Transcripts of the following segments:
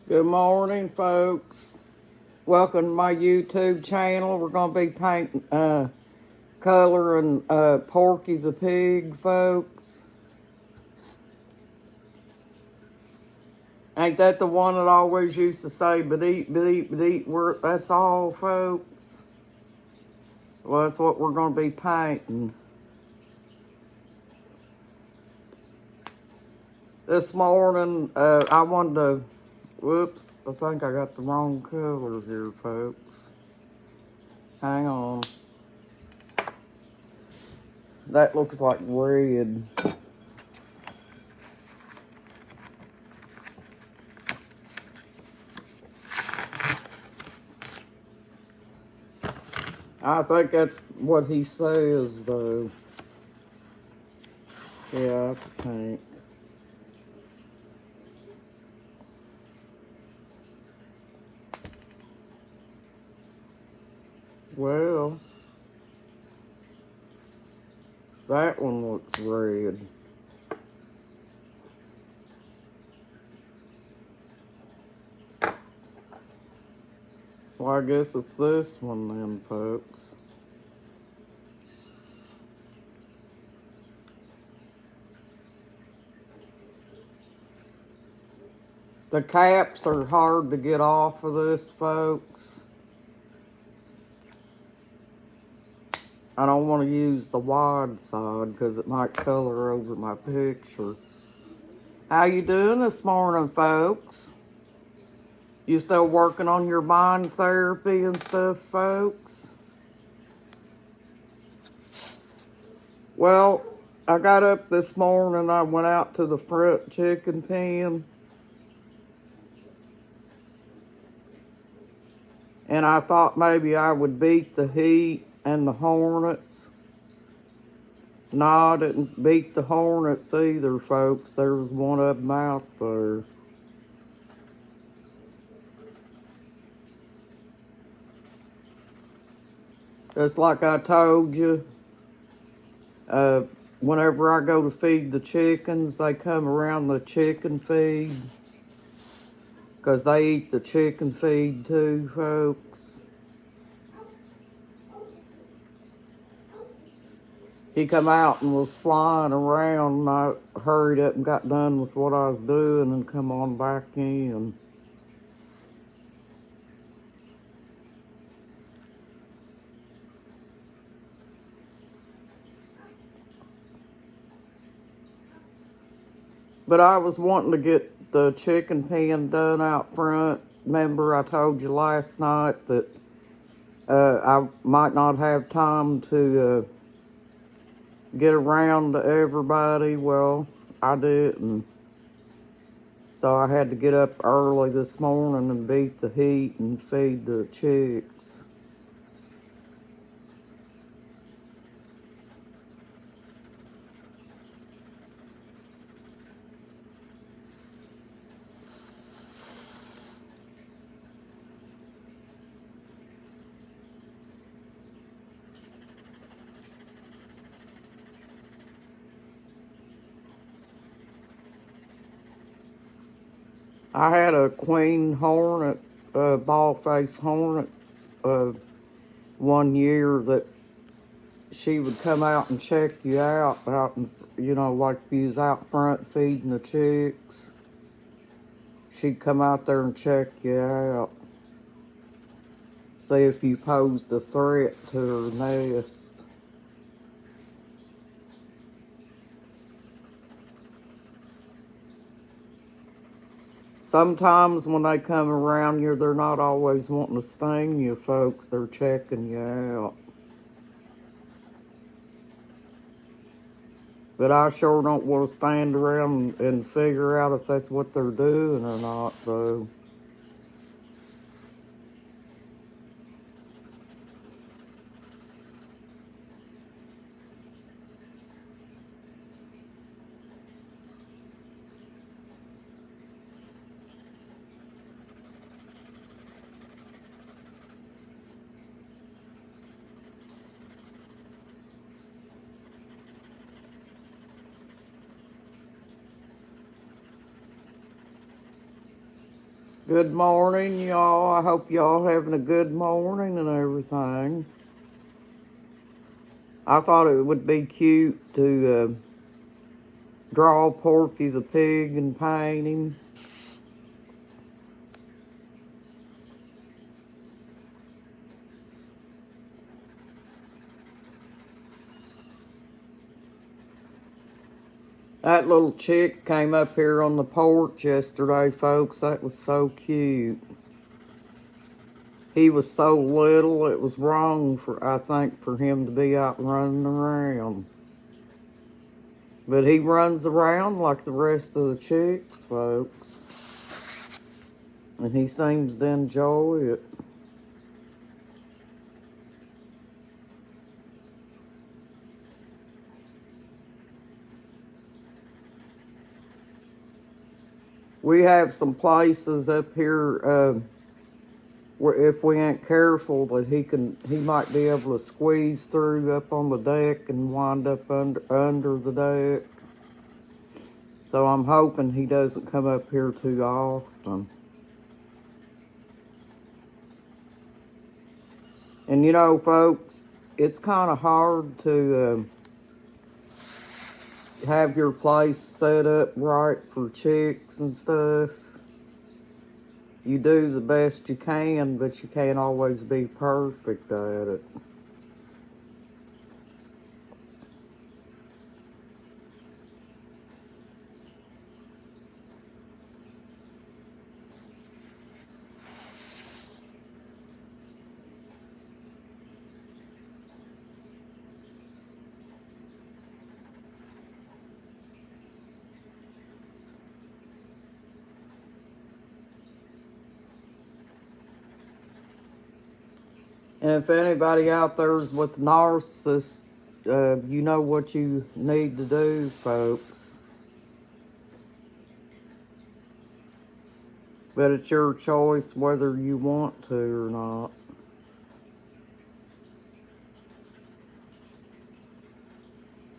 Good morning, folks. Welcome to my YouTube channel. We're going to be painting, coloring Porky the pig, folks. Ain't that the one that always used to say, but eat, that's all, folks? Well, that's what we're going to be painting. This morning, I wanted to, whoops, I think I got the wrong color here, folks. Hang on. That looks like red. I think that's what he says, though. Yeah, that's pink. Well, that one looks red. Well, I guess it's this one then, folks. The caps are hard to get off of this, folks. I don't want to use the wide side because it might color over my picture. How you doing this morning, folks? You still working on your mind therapy and stuff, folks? Well, I got up this morning, I went out to the front chicken pen. And I thought maybe I would beat the heat and the hornets. No, I didn't beat the hornets either, folks. There was one of them out there. Just like I told you, whenever I go to feed the chickens, they come around the chicken feed. Because they eat the chicken feed too, folks. He come out and was flying around, and I hurried up and got done with what I was doing and come on back in. But I was wanting to get the chicken pen done out front. Remember I told you last night that I might not have time to get around to everybody. Well, I didn't. So I had to get up early this morning and beat the heat and feed the chicks. I had a queen hornet, ball-faced hornet, one year that she would come out and check you out and, like if you was out front feeding the chicks. She'd come out there and check you out. See if you posed a threat to her nest. Sometimes when they come around you, they're not always wanting to sting you, folks. They're checking you out. But I sure don't want to stand around and figure out if that's what they're doing or not, though. Good morning, y'all. I hope y'all having a good morning and everything. I thought it would be cute to draw Porky the pig and paint him. That little chick came up here on the porch yesterday, folks. That was so cute. He was so little, it was wrong I think, for him to be out running around. But he runs around like the rest of the chicks, folks. And he seems to enjoy it. We have some places up here where if we ain't careful that he might be able to squeeze through up on the deck and wind up under the deck. So I'm hoping he doesn't come up here too often. And you know, folks, it's kind of hard to have your place set up right for chicks and stuff. You do the best you can, but you can't always be perfect at it. And if anybody out there is with narcissists, you know what you need to do, folks. But it's your choice whether you want to or not.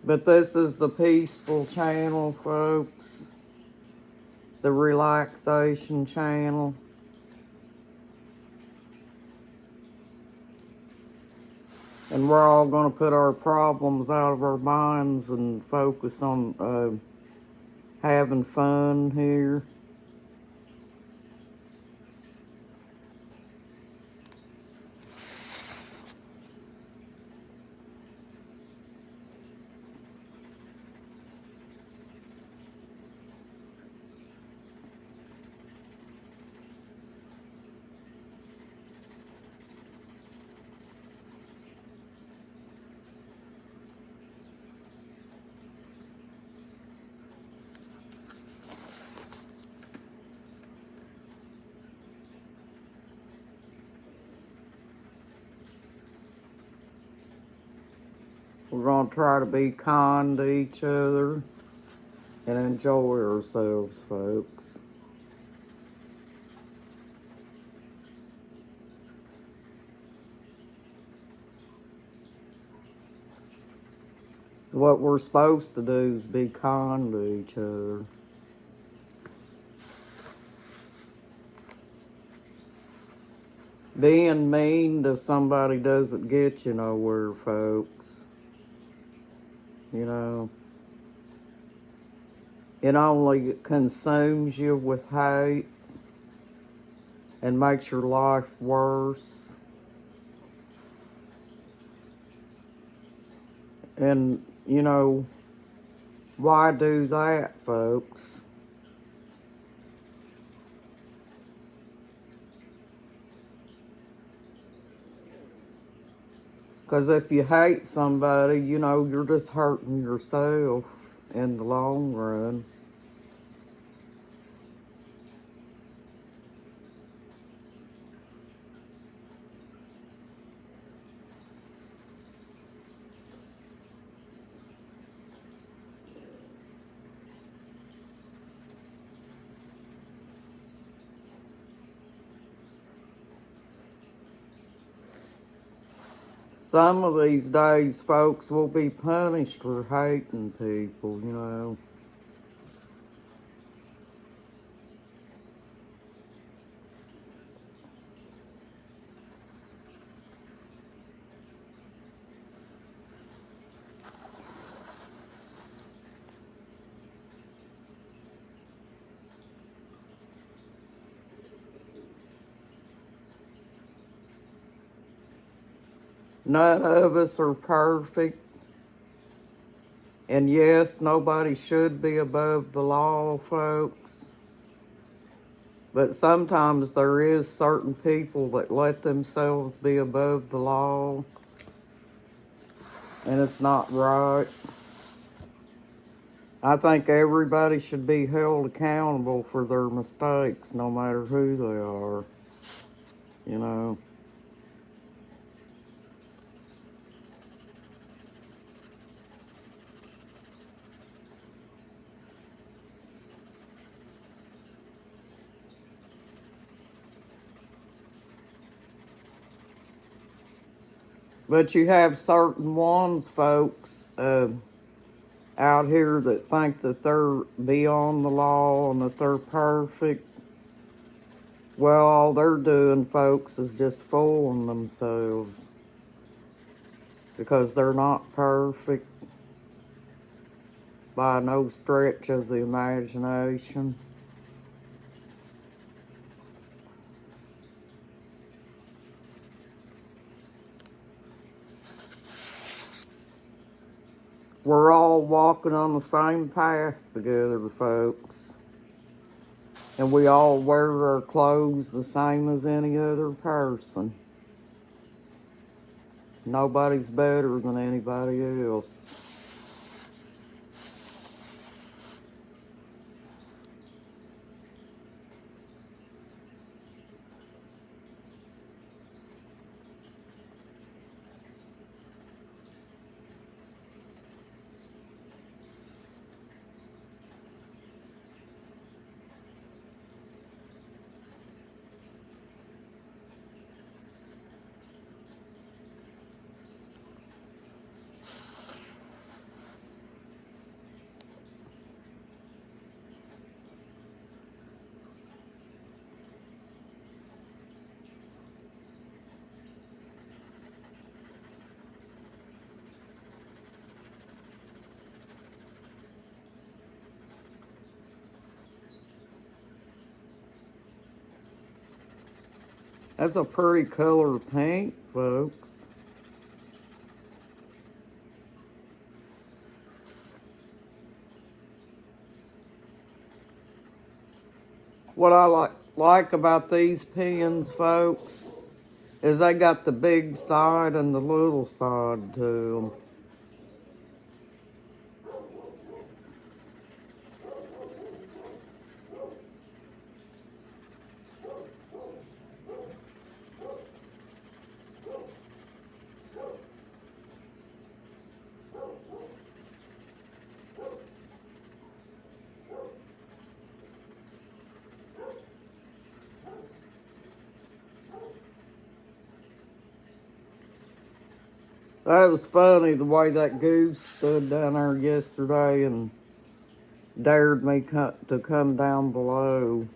But this is the peaceful channel, folks. The relaxation channel. And we're all going to put our problems out of our minds and focus on having fun here. We're going to try to be kind to each other and enjoy ourselves, folks. What we're supposed to do is be kind to each other. Being mean to somebody doesn't get you nowhere, folks. You know, it only consumes you with hate and makes your life worse. And, you know, why do that, folks? Because if you hate somebody, you know, you're just hurting yourself in the long run. Some of these days, folks will be punished for hating people, you know. None of us are perfect. And yes, nobody should be above the law, folks. But sometimes there is certain people that let themselves be above the law, and it's not right. I think everybody should be held accountable for their mistakes, no matter who they are, you know. But you have certain ones, folks, out here that think that they're beyond the law and that they're perfect. Well, all they're doing, folks, is just fooling themselves because they're not perfect by no stretch of the imagination. We're all walking on the same path together, folks. And we all wear our clothes the same as any other person. Nobody's better than anybody else. That's a pretty color pink, folks. What I like about these pins, folks, is they got the big side and the little side to them. That was funny the way that goose stood down there yesterday and dared me to come down below.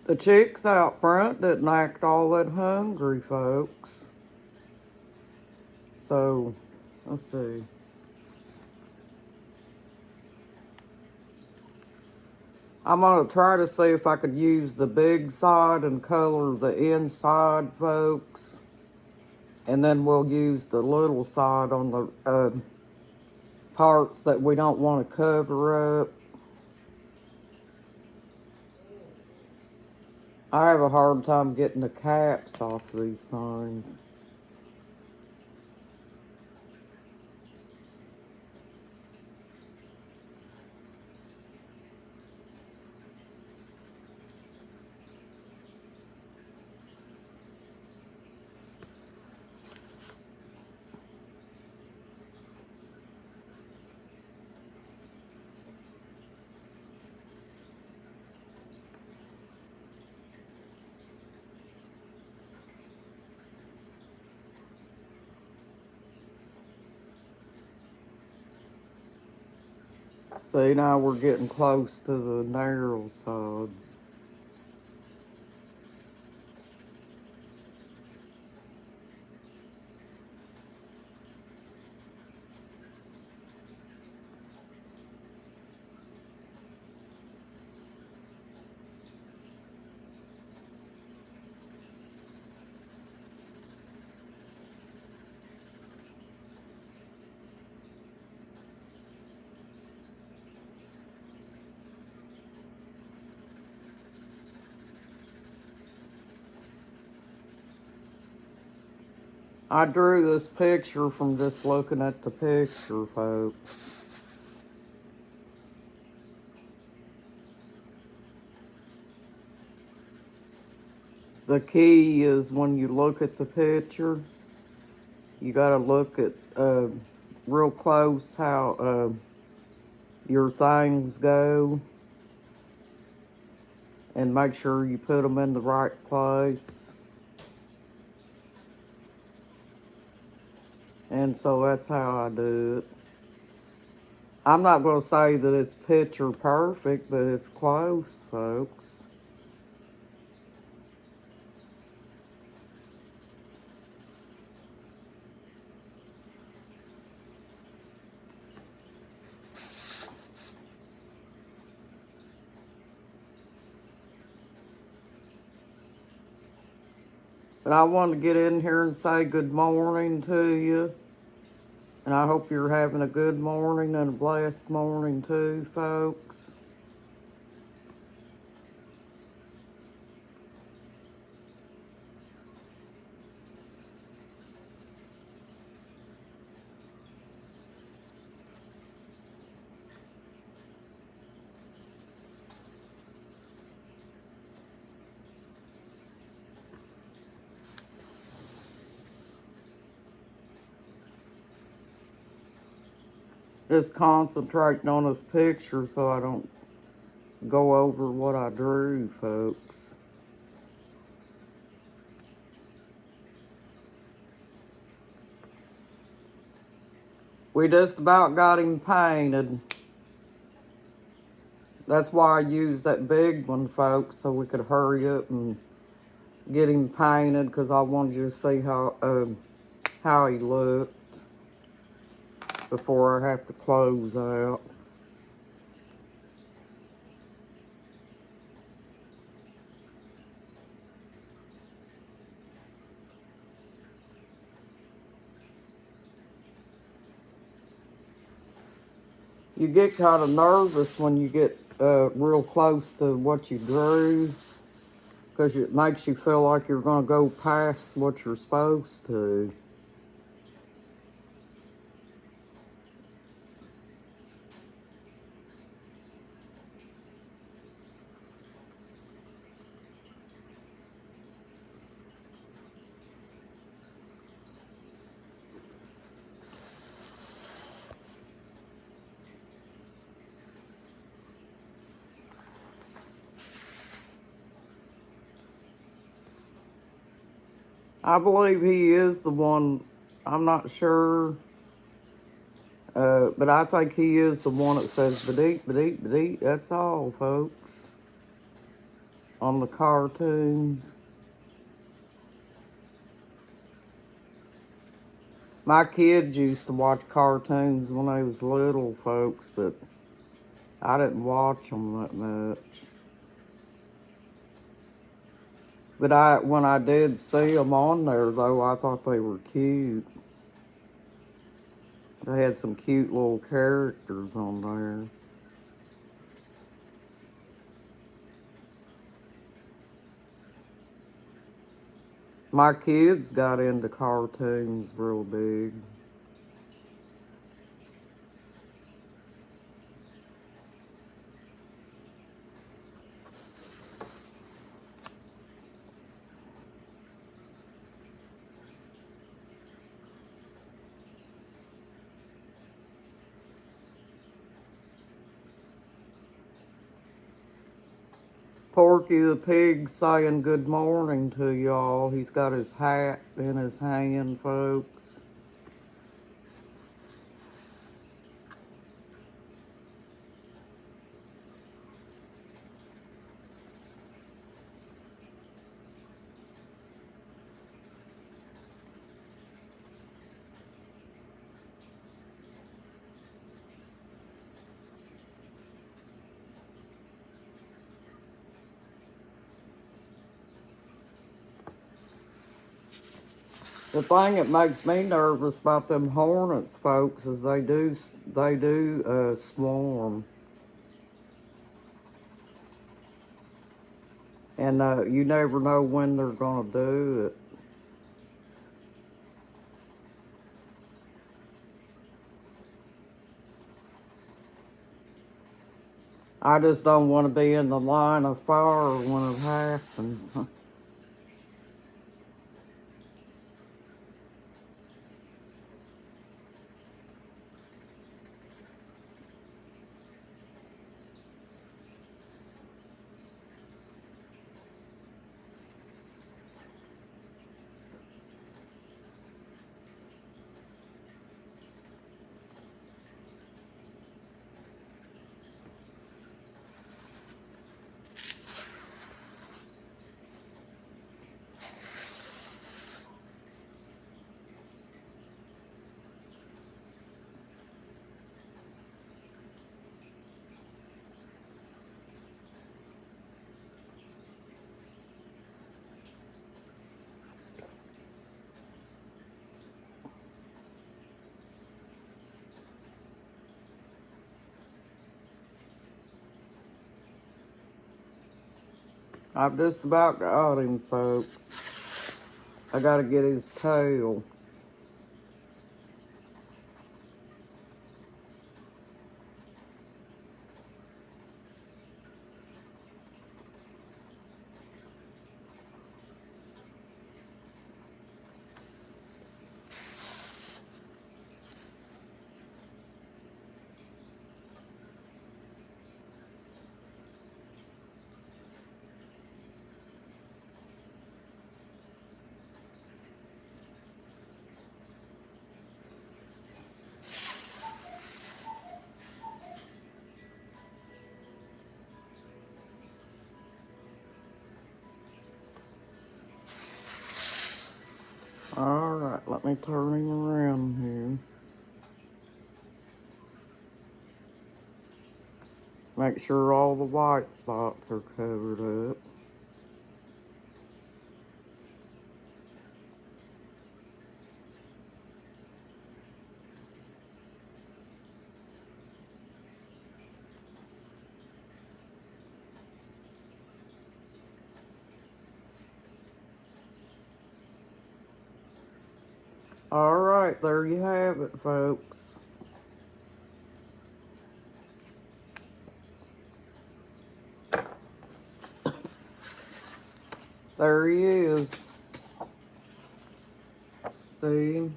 The chicks out front didn't act all that hungry, folks. So, let's see. I'm going to try to see if I could use the big side and color the inside, folks. And then we'll use the little side on the parts that we don't want to cover up. I have a hard time getting the caps off these things. See, now we're getting close to the narrow sides. I drew this picture from just looking at the picture, folks. The key is when you look at the picture, you got to look at real close how your things go and make sure you put them in the right place. And so that's how I do it. I'm not going to say that it's picture perfect, but it's close, folks. But I wanted to get in here and say good morning to you. And I hope you're having a good morning and a blessed morning too, folks. Just concentrating on this picture so I don't go over what I drew, folks. We just about got him painted. That's why I used that big one, folks, so we could hurry up and get him painted, because I wanted you to see how he looked before I have to close out. You get kind of nervous when you get real close to what you drew, because it makes you feel like you're going to go past what you're supposed to. I believe he is the one. I'm not sure, but I think he is the one that says "badeet, badeet, badeet." That's all, folks, on the cartoons. My kids used to watch cartoons when they was little, folks, but I didn't watch them that much. But when I did see them on there, though, I thought they were cute. They had some cute little characters on there. My kids got into cartoons real big. Porky the pig saying good morning to y'all. He's got his hat in his hand, folks. The thing that makes me nervous about them hornets, folks, is they do swarm. And you never know when they're going to do it. I just don't want to be in the line of fire when it happens. I've just about got him, folks. I gotta get his tail. Alright, let me turn him around here. Make sure all the white spots are covered up. Alright, there you have it, folks. There he is. See?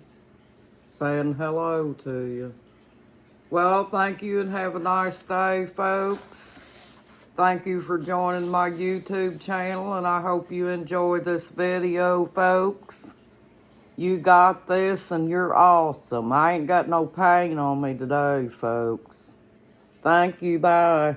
Saying hello to you. Well, thank you and have a nice day, folks. Thank you for joining my YouTube channel, and I hope you enjoyed this video, folks. You got this, and you're awesome. I ain't got no pain on me today, folks. Thank you, bye.